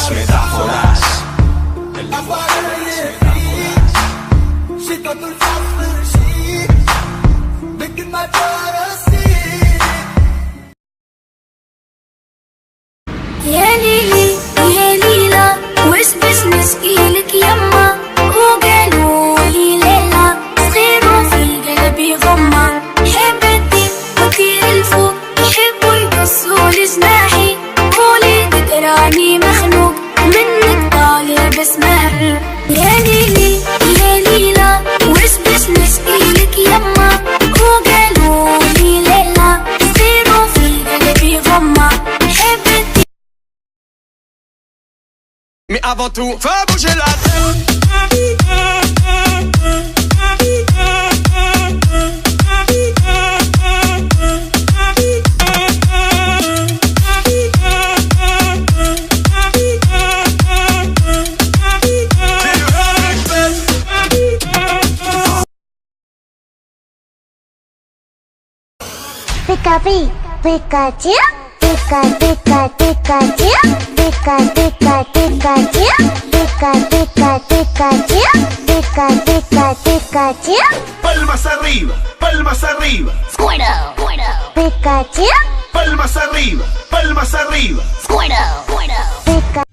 las metáforas. El lenguaje de las metáforas. يا ليلي يا ليلى وش بس نشكيلك يما وقالوا لي ليلى صغير وفي قلبي غمة حبتي وطير الفوق يحبوا يقصوا لجناحي وليدك راني مخنوق منك طالع بسمع يا ليلي يا ليلى وش بس نشكيلك يما وقالوا لي ليلى صغير وفي قلبي غمة حبتي. Mais avant tout, faut bouger la tête. Pikachu, Pikachu, Pika Pika Pikachu, Pika Pika Pikachu, Pika Pika Pikachu, Pika Pika Pikachu. Palmas arriba, palmas arriba. Squirtle, Pikachu, Palmas arriba, palmas arriba. Squirtle, Pika.